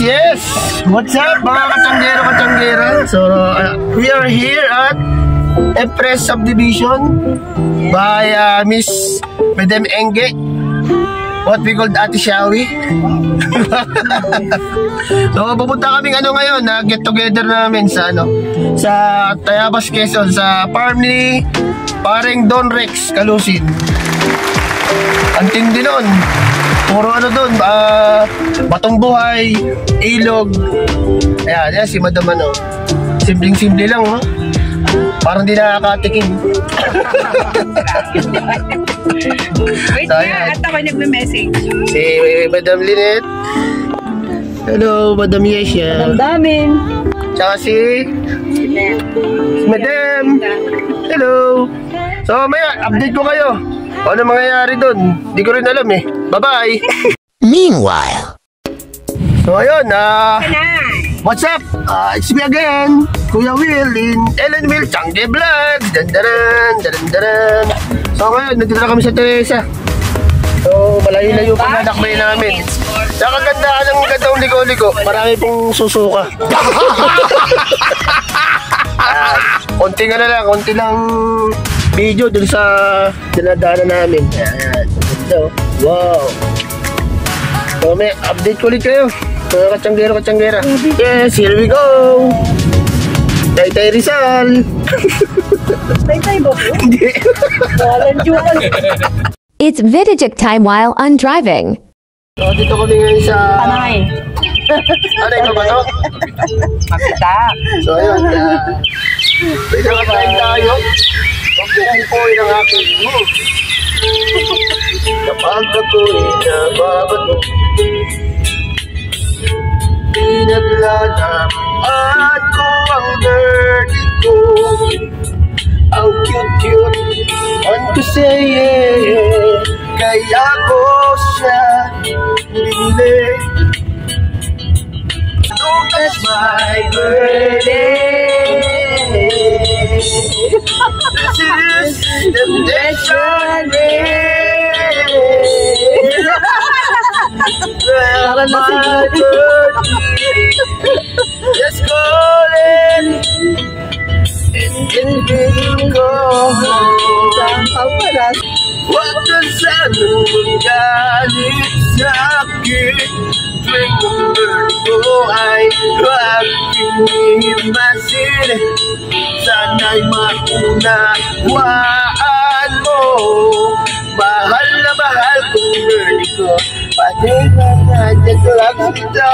Yes! What's up mga katanggero? So, we are here at Empress Subdivision by Miss Madam Enge, what we called Ate Shawi. So, pupunta kaming ngayon, get together namin sa sa Tayabas, Quezon, sa farm ni paring Don Rex Calusin. Ang tindi nun. Puro doon, batong buhay, ilog. Ayan, si Madam simpleng-simple lang, no? Parang di nakakatikim. Wait so, nga, at ako nagme-message. Si Madam Lynette. Hello, Madam Yesha. Madam Damin. Tsaka si Madam. Hello. So, may update ko kayo. Ano mangyayari doon? Di ko rin alam eh. Bye-bye! Meanwhile... So ayun, what's up? It's me again, Kuya Will in Ellen Will Changge Vlogs. Dandaran. So ngayon, nandito na kami sa Teresa. So malayo-layo pa nadakbay namin. Nakagandaan ng gandang ligo-ligo. Marami pong susuka. Konti lang video dun sa dinadaanan namin. Ayan. So, wow. So, may update ko ulit kayo. Mga katsyanggero. Yes, here we go. Taytay Rizal. Taytay ba po? Hindi. It's vintage time while undriving. So, dito kami ngayon sa... Panay. Panay pa ba ito? Maganda. So, ayun. May nakakain tayo. Pagbukan po ng aking mood. Kapag ako'y nababato, pinaglalakad ko ang dirty ko. Ang cute, want to say yeah. Kaya ko siya binili. Don't touch my birthday. This is temptation. Well, my birthday. Just call it and give go. Huwag ka sanang galit sa'kin. Tuwing number ko ay huwag pinihimasin. Sana'y maunawaan mo. Mahal na mahal kong girlie ko. Pati na naglag kita.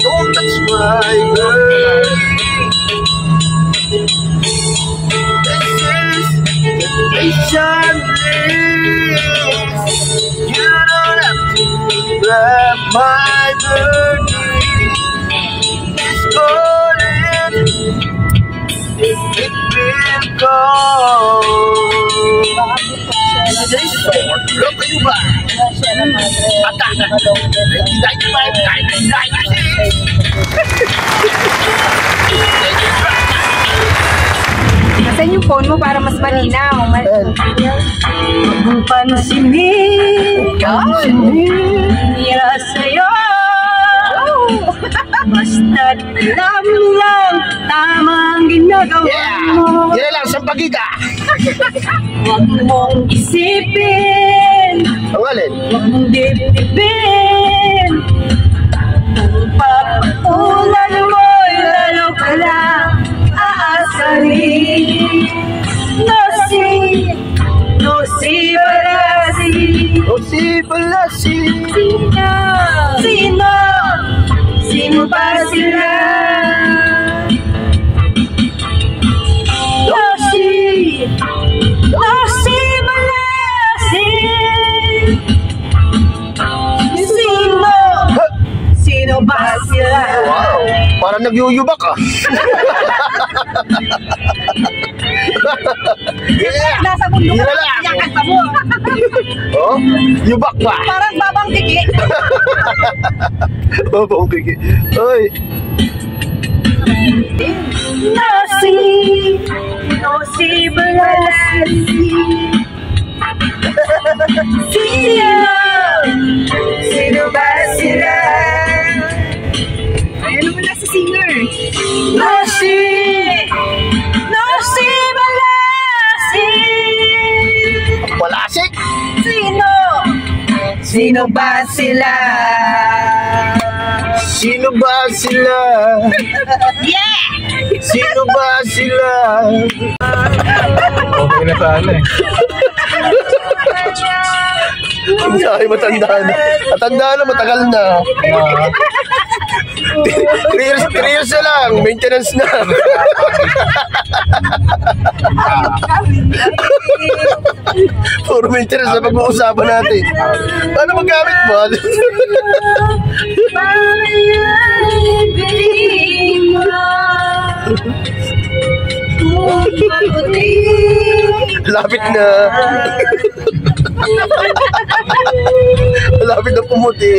Don't touch my girlie. This is temptation. You don't have to grab my birthday. Just call it if it will go. Today's song, look at you back. Nasaan yung phone mo para mas malinaw? Pansinin niya sa'yo. Basta't alam lang tamang ginagawa mo. Yan lang, sampagita. Huwag mong isipin, Ang alin? huwag mong dibdibin. Kung papatulan mo'y lalo ka lang aasarin. Palasi. Sino pa sila? Sino ba sila? Wow, parang nagyuyubak ah. Yeah. Nasa mundo ka lang, yakan pa mo. Oh, yubak pa. Parang babang tiki. Babang tiki. Oy. Si Balasi. Sino ba sila? Sino ba sila? Sino ba sila? Yeah! Sino ba sila? Okay na sana eh. Ay, matanda na. Matanda na, matagal na. 3 years na lang, maintenance na. Puro maintenance na pag-uusapan natin. Paano magamit mo? Lapit na. Malapit na pumuti.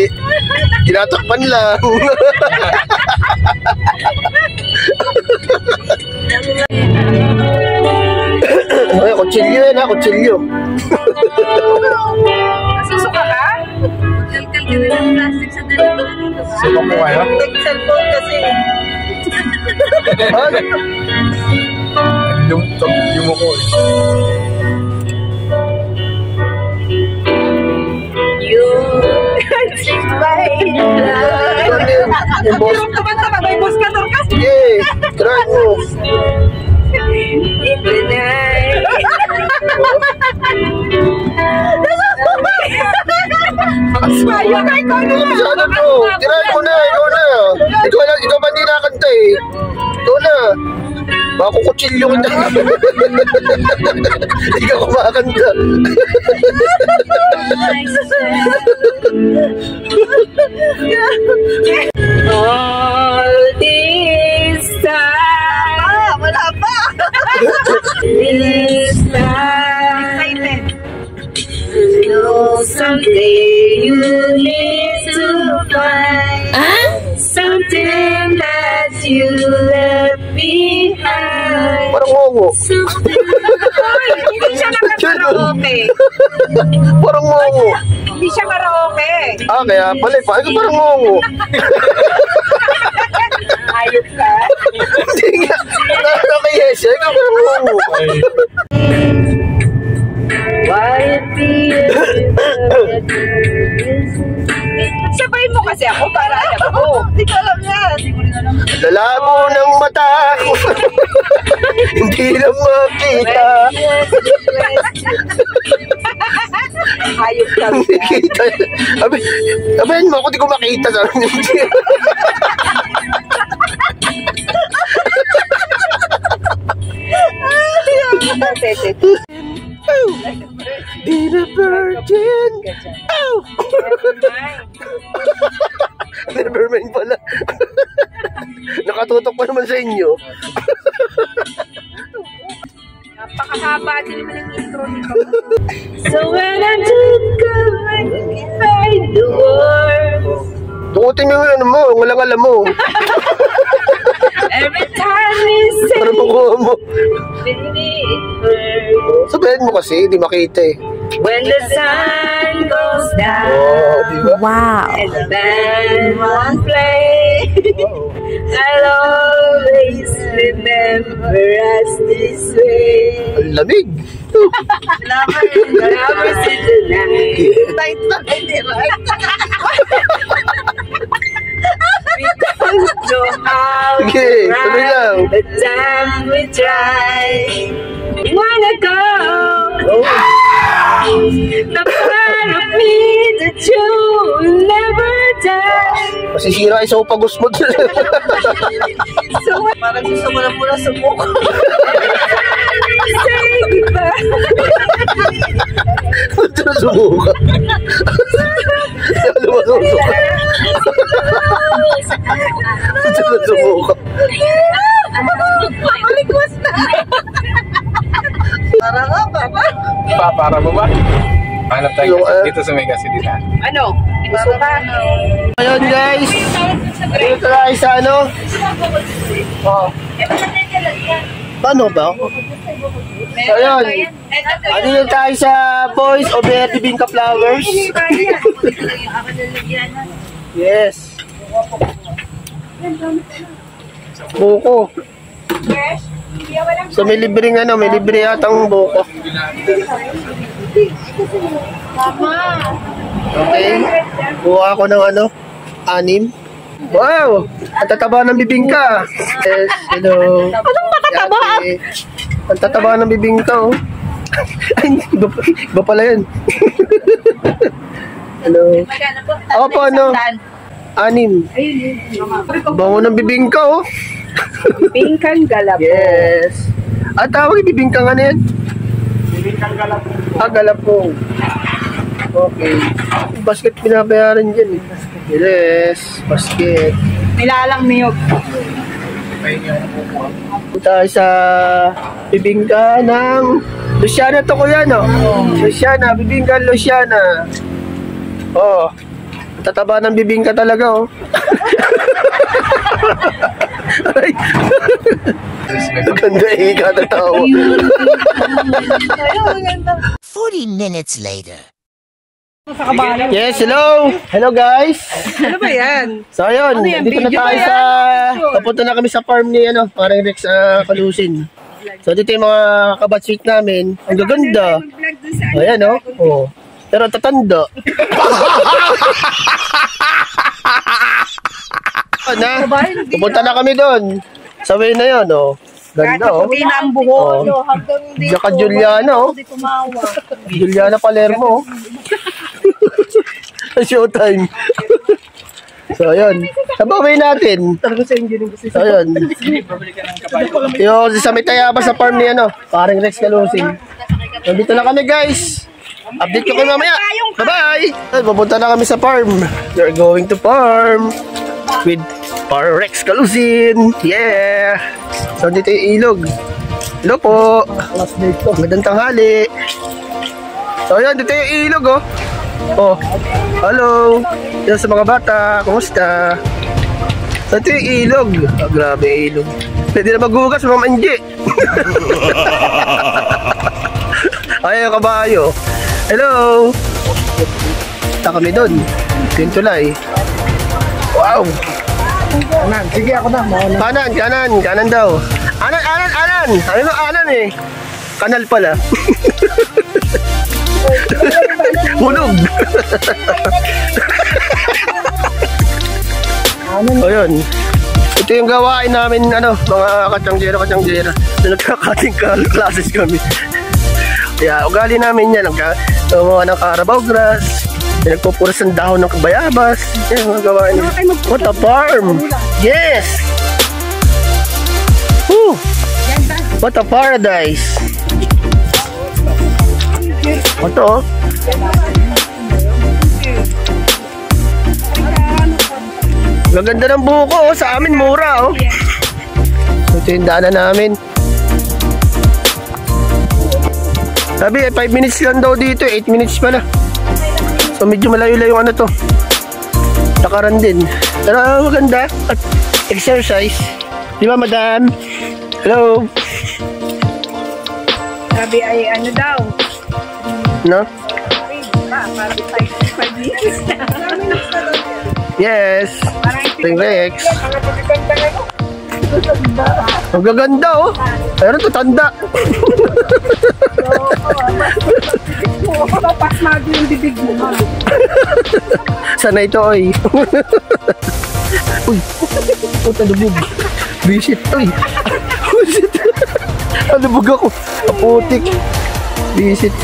Tinatakpan lang. Ay, kutsilyo yan ha, kutsilyo. Susuka ka? Kalkal ka na ng plastic sa dalawa dito. Sino po kayo? Cellphone kasi. Ay, Yung ko eh. You take my life. yung boss. Tama-tama, may boss ka doon kasi. Sige, try mo. In the night. Ayaw ka, ikaw na lang. Sana to. Try mo na, ikaw na. Ikaw ba hindi nakanta eh. Ikaw na. Baka kukutsilyo kita. Hindi ka kumakanta. All this time. Wala pa. This time. No, someday you need to find something that you left behind. Parang ngongo. Hindi siya nakakaraoke. Parang ngongo. Hindi siya karaoke. Ah, kaya pala. Ito parang ngongo. Ayok ka. Hindi nga. Nakakayes siya. Ito parang ngongo. Sabayin mo kasi ako para alam ko. Hindi ko alam yan. Lalabo ng mata ko. Hindi na makita. Ayok ka. Makita. Abayan mo ako, di ko makita. Sabi niya. Be the virgin. Oh! Nevermind pala. Nakatutok pa naman sa inyo. Napakahaba din naman yung intro nito. So when I took a behind the world, Tukutin mo yung ano mo, walang alam mo. every time you say Para makuha mo. beneath her, Sabihin mo kasi, di makita eh. when the sun goes down, Oh, di ba? Wow. and the band won't play, I'll always remember us this way. Ang lamig. Lovers in the night. Night na, hindi right? We don't know how to Sige, sabi lang. ride, the time we try. Wanna go. The part of me that you will never die. Masisira yung sopagos mo. So parang gusto mo na muna sumuko. Say goodbye. Ito na sumuka. Ano ba sumuka? Ito na sumuka. Malikwas na. Para nga ba? Para mo ba? Hanap tayo dito sa Mega City na. Ano? Gusto ka? Ayun guys. Dito tayo sa ano? Oh. Paano ba? So ayun. Dito tayo sa Boys of the Binka Flowers. Yes. Buko. So may libreng ano, may libre yatang buko. Mama. Okay. Kuha ako ng ano, 6. Wow! Ang tataba ng bibingka. Yes, hello. Anong matataba? Ang tataba ng bibingka, oh. Ay, iba pala yun. Hello. Magkano po? Ako po, ano? 6. Bango ng bibingka, oh. Bibingkan galap. Yes. At tawag yung bibingka nga na yan? Bibingkang galap. Ah, galap po. Okay. Basket pinabayaran dyan. Yes, basket. Nilalang niyog. Tayo sa bibingka ng Luciana to ko yan, oh. Luciana, bibingka Luciana. Oh. Tataba ng bibingka talaga, oh. Ay. Ganda eh, katatawa. 40 minutes later. Yes, hello! Hello guys! Ano ba yan? So ayun, dito na tayo sa... Papunta na kami sa farm ni parang Rex Kalusin. So dito yung mga kabatsweet namin. Ang gaganda. Ayan, oh. Oh. Pero tatanda. Na, pupunta na kami doon. Sa way na yun, oh. Ganda, oh. Hindi na ang buho. Jaka Juliana, oh. Juliana Palermo, oh. Showtime. So, ayun. Sabaway natin. So, ayun. Yung sa may Tayabas sa farm ni, parang Rex Kalusin. Nandito na kami, guys. Update ko kayo mamaya. Bye-bye! Pupunta na kami sa farm. We're going to farm with Parang Rex Kalusin. Yeah! So, dito yung ilog. Hello po. Magandang tanghali. So, ayan. Dito yung ilog, oh. Oh, hello. Yan sa mga bata. Kumusta? So, ito yung ilog. Oh, grabe ilog. Pwede na maghugas, Ma'am Angie. Ay, yung kabayo. Hello. Punta kami doon. Tintulay. Wow. Kanan. Sige, ako na. Kanan, kanan. Kanan daw. Anan, anan, anan. Ano mo anan eh? Kanal pala. Hulog. O yun. Ito yung gawain namin, mga katsangjera. Nagkakating classes kami. Kaya ugali namin yan. Mga ng Carabao grass. Nagpupuras ng dahon ng bayabas. Yan mga gawain. What a farm! Yes! Woo! What a paradise! Ito, oh. Gaganda ng buko, oh. Sa amin, mura, oh. Ito yung daanan namin. Sabi, 5 minutes lang daw dito, 8 minutes pala. So, medyo malayo-layo yung to. Takaran din. Pero maganda. At exercise. Di ba, madam? Hello? Sabi ay daw. No? Para 5 minutes na. Yes. Parang Rex. Ang gaganda, oh. Pero ito tanda. Papasmado yung bibig mo. Sana ito, oy. Uy. Puta, lubog. Bisit, oy. Bisit. Lubog ako. Kaputik. Bisit.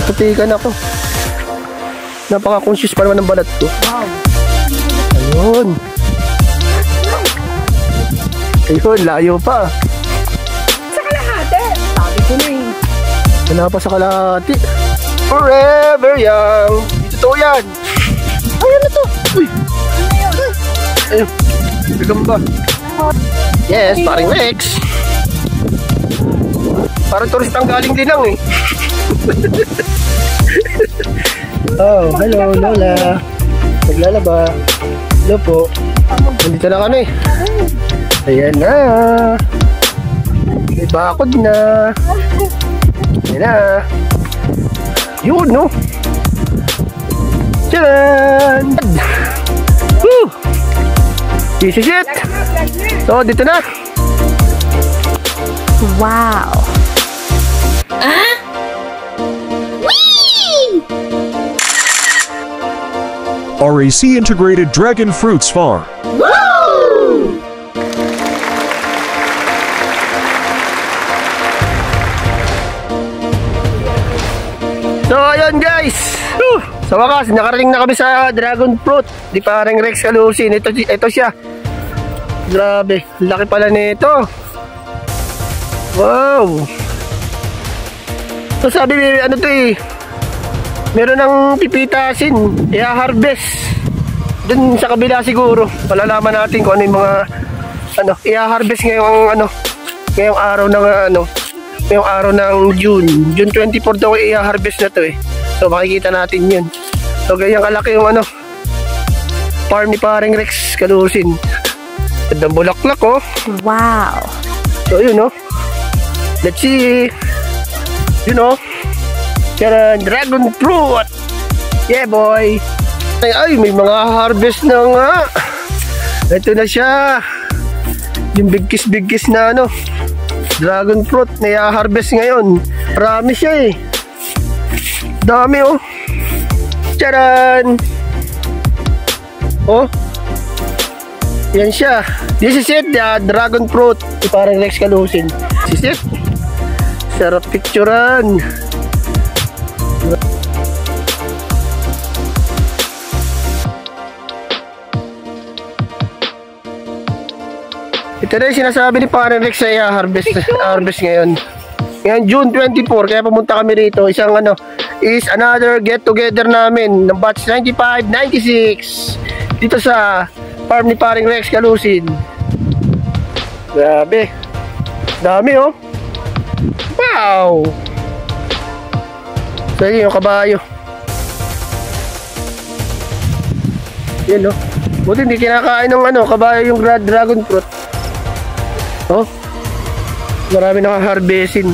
Putikan ako. Napaka-conscious pa naman ng balat ko. Wow. Ayun. Ayun, layo pa. Sa kalahati. Sabi ko na eh. Wala pa sa kalahati. Forever young. Ito yan. Ay, ano to? Uy. Ayun. Gagamba. Yes, paring Rex. Parang turistang galing din lang eh. Oh, hello Lola. Naglalaba. Hello po. Nandito na kami. Ayan na. May bakod na. Ayan na. Yun, no? Tcharan! Woo! This is it. So, dito na. Wow. Whee! RAC Integrated Dragon Fruits Farm. So ayun guys, sa wakas nakarating na kami sa dragon fruit di parang Rex Calusin. Ito siya. Grabe, laki pala nito. Wow. So sabi ano to eh, meron ng pipitasin, i-harvest dun sa kabila siguro. Palalaman natin kung ano yung mga i-harvest ngayong araw ng ngayong araw ng June 24 daw i-harvest na to eh. So makikita natin yun. So ganyan kalaki yung farm ni paring Rex Calusin. Gandang bulaklak oh. Wow. So yun oh. Let's see. You know, dragon fruit. Yeah boy. Ay, may mga harvest na nga. Ito na siya. Yung bigkis na dragon fruit na i-harvest ngayon. Marami siya eh. Dami oh. Charan. Oh. Yan siya. This is it, the dragon fruit. Parang Rex Calusin. This is it. Sarap picturean. Ito na yung sinasabi ni Parang Rex sa harvest ngayon. Ngayon June 24, kaya pumunta kami rito. Isang is another get together namin ng batch 95-96 dito sa farm ni Parang Rex Calusin. Grabe. Dami oh. Wow. So yun yung kabayo. Yan oh. Buti hindi kinakain ng kabayo yung dragon fruit. Oh, marami naka-harvestin.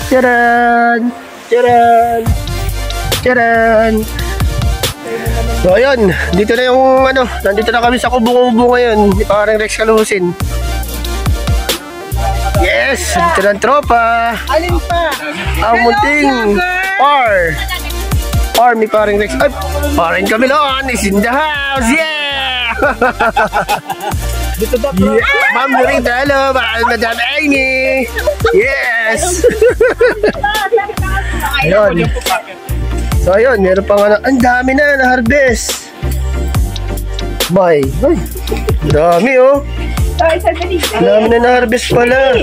Charan! Charan! Charan! So ayun, dito na yung nandito na kami sa kubo-kubo ngayon ni Parang Rex Calusin. Yes! Dito na ang tropa. Alin pa? Ang munting farm ni Parang Rex. Ay, Parang Camilon is in the house! Yeah! Dito ba bro? Yeah. Ma'am Rita, hello, Madam Amy. Yes. Ayun. So ayun, meron pang ang dami na na-harvest. Ay, dami oh. Dami na na-harvest pala.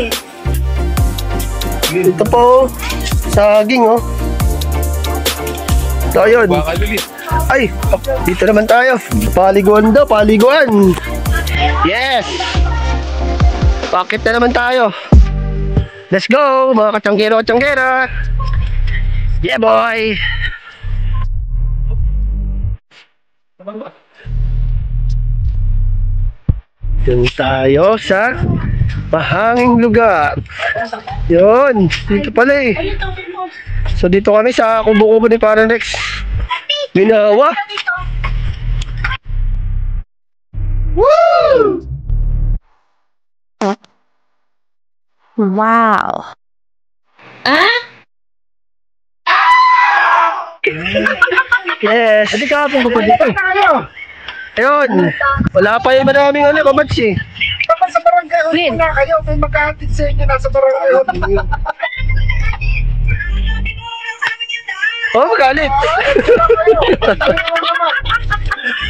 Ito po oh, saging oh. So ayun. Ay, dito naman tayo. Paliguan daw, paliguan. Yes! Pakit na naman tayo. Let's go, mga katsanggero. Yeah, boy! Dun tayo sa mahanging lugar. Yun, dito pala eh. So dito kami sa kubo-kubo ni Parang Rex. Ginawa. Woo! Wow. Yes. Hindi ka po pa dito. Ayun. Wala pa yung maraming kabats eh. Kapag sa barangay, ulit na kayo. May magkahatid sa inyo nasa barangay. Oh, magalit.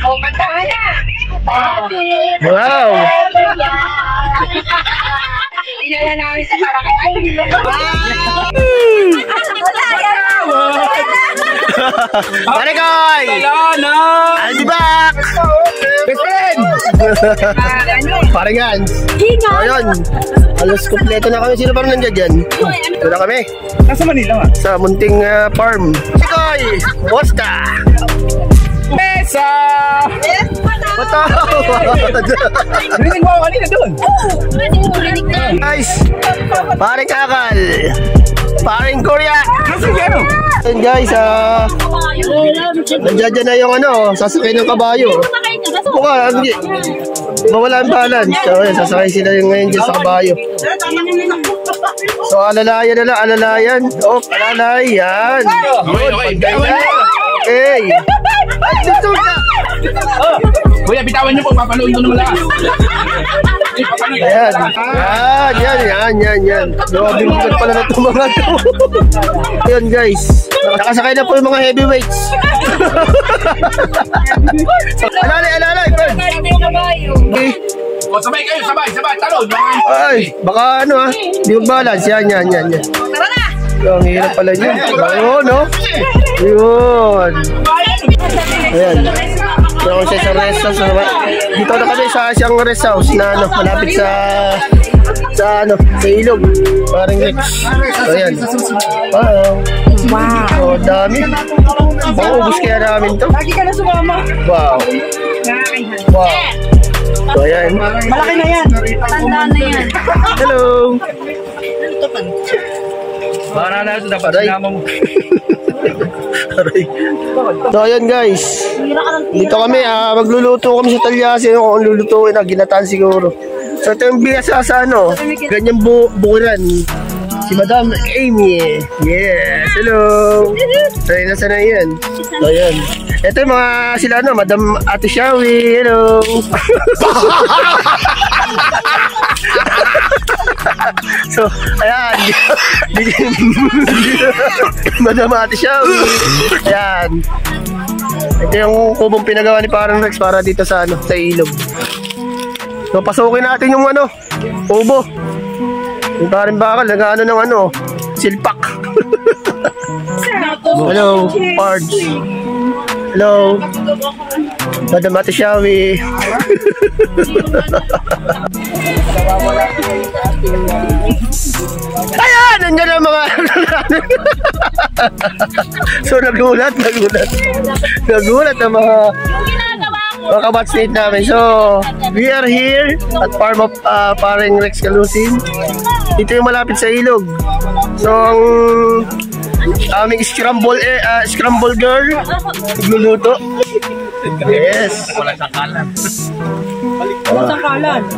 Oh, matahan na. Wow. Inala namin sa barangay. Barangay! I'll be back! Best friend! Paringan. Ayun. Alos kompleto na kami. Sino parang nandiyan dyan? Ito na kami. Nasa Manila Sa munting farm. Sikoy! Bosta! Mesa! Patawad! Rinig mo ako kanina doon. Guys! Paring kakal! Paring Korea! Ayun guys, nandiyan na yung sasakay ng kabayo. Buka, hindi. Mawala ang balance. So, sasakay sila yung ngayon dyan sa kabayo. So, alalayan na lang, alalayan. Oh, alalayan. Okay. At dito na. Kuya, bitawan niyo po. Papalood ko naman lakas. Ayan. Yan. Grabe mo pala na itong mga to. Ayan guys. Nakasakay na po yung mga heavyweights. Alalay. Okay. O, sabay kayo, sabay. Talon. Ay, baka ano ha. Di mag-balance. Yan. Tara na! Ang hirap pala yun. Ayun, no? Yun. Ayan. Yung siya sa rest house. Dito na kami sa isang rest house na ano, malapit sa ilog. Parang Rex. Ayan. Wow. Oh, dami. Maubos kaya namin to. Lagi ka na sumama. Wow. So, ayan. Malaki na yan. Tandaan na yan. Hello. Para na ito, dapat sinama mo. So ayan guys, dito kami magluluto kami sa Talyasi. Kung ang lulutuin na ginataan siguro. So ito yung biyasa sa ano, ganyang bukiran si Madam Amy. Yes, hello. So nasa na yan. So ayan, ito yung mga sila ano, Madam Ate Shawi. Hello. So, ayan. Madam Ate Shawi. Ayan. Ito yung kubong pinagawa ni Parang Rex para dito sa ano, sa ilog. So, pasukin natin yung ano, kubo. Yung Parang Bakal, nag-ano ng ano, silpak. Hello, Pards. Hello. Madam Ate Shawi. Ayan! Nandiyan ang mga So nagulat ang mga kabatsmate namin. So we are here at farm of Parang Rex Calusin. Ito yung malapit sa ilog. So ang aming scramble girl nagluluto. Yes. Wala sangkalan.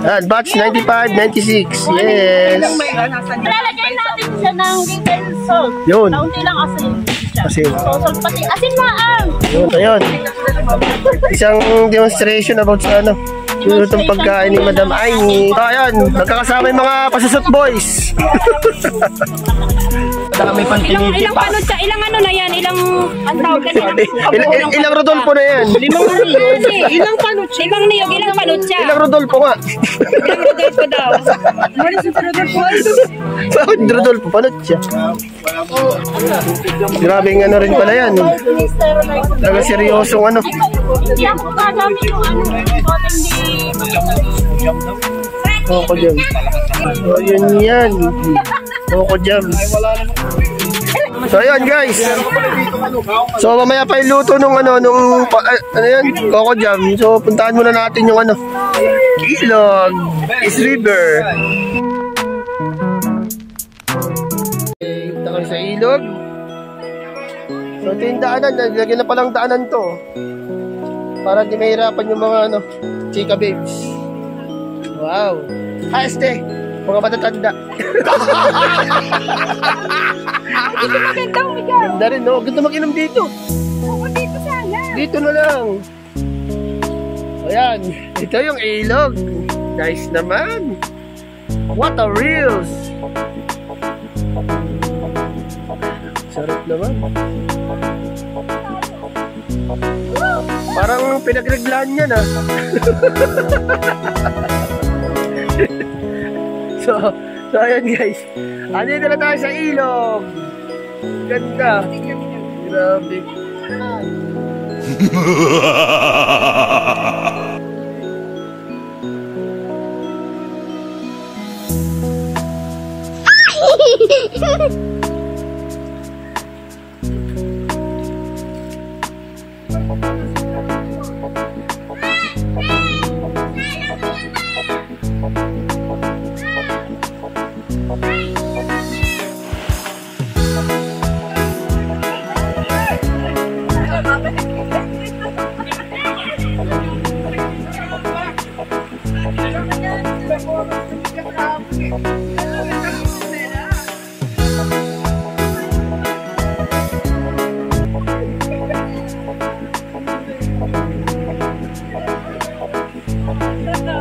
And batch 95, 96. Yes. Lalagyan natin siya ng little salt. Yun. Kaunti lang asin. Asin. Salt pati. Asin maang. Yun, ayun. Isang demonstration about sa ano, lulutong pagkain ni Madam Amy. So, ayun, nagkakasama yung mga pasusot boys. May Ilang panutsa, ilang ano na yan, ilang ang tawag kasi ilang Rodolfo na yan. Ilang panutsa, ilang niyog, ilang panutsa. Ilang Rodolfo nga. Ilang Rodolfo daw. Ano si Rodolfo? Bakit Rodolfo? Panot siya. Grabing ano rin pala yan. Talaga seryosong ano. Hindi ako kadami yung ano, Coco Jam. So yun yan. Coco Jam. So ayun guys. So mamaya pa yung luto nung ano yan, Coco Jam. So puntahan muna natin yung ano, Ilog is River. Punta kami sa ilog. So ito yung daanan, lagyan na palang daanan to para di mahirapan yung mga ano, chika babes. Wow. Mga matatanda. Ganda rin, no? Ganda mag-inom dito. dito sana. Dito na lang. Ayan. Ito yung ilog. Nice naman. What a reels. Sarap naman. Parang pinagreglahan niya na. So ayan guys. Andito na tayo sa ilog. Ganda. Grabe. Halika na.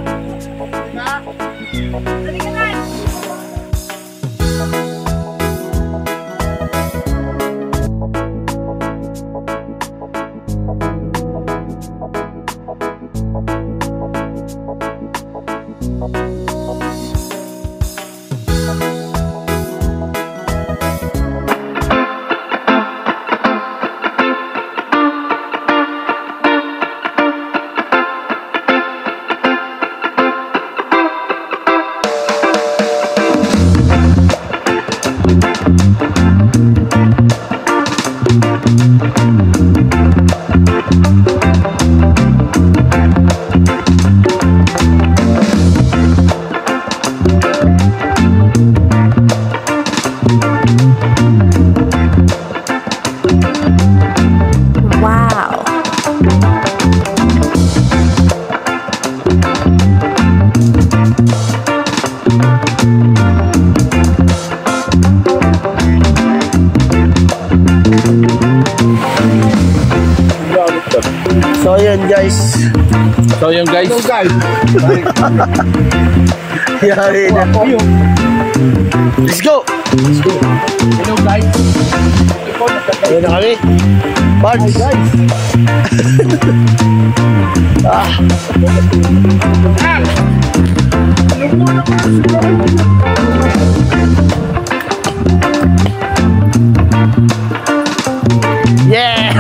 Wow. So yun guys. So yung guys. Yari na. Let's go! Hello guys. Ayun na kami. Bards. Yeah!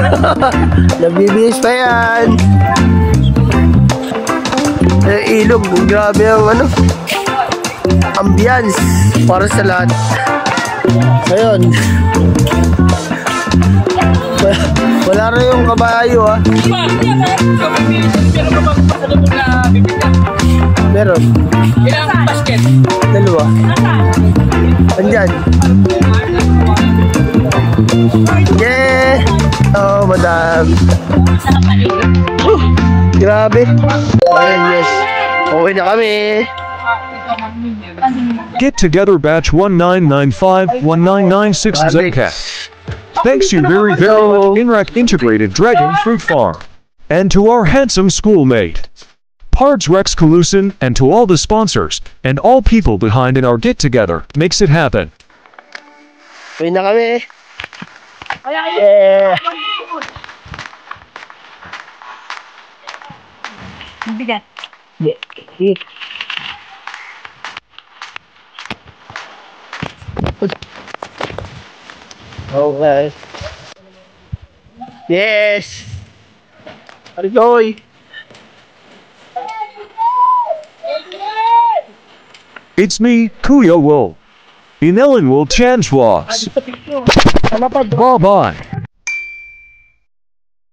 Nagbibihis pa yan. Ilog. Grabe ang ano. Ambience para sa lahat. Ayun. Wala rin yung kabayo ha. Meron. Ilang basket? Dalawa. Andyan. Yeah! Oh, madam. Grabe. Ayan, yes. Okay na kami. Get together batch 1995-1996 ZCAT. Thanks you very much Inrac Integrated Dragon Fruit Farm. And to our handsome schoolmate, Pards Rex Kalusin, and to all the sponsors, and all people behind in our get together, makes it happen. Okay na kami. Yeah! Bigat. Okay. Yes! Arigoy! It's me, Kuya Will. In Ellen will change vlogs. Bye bye.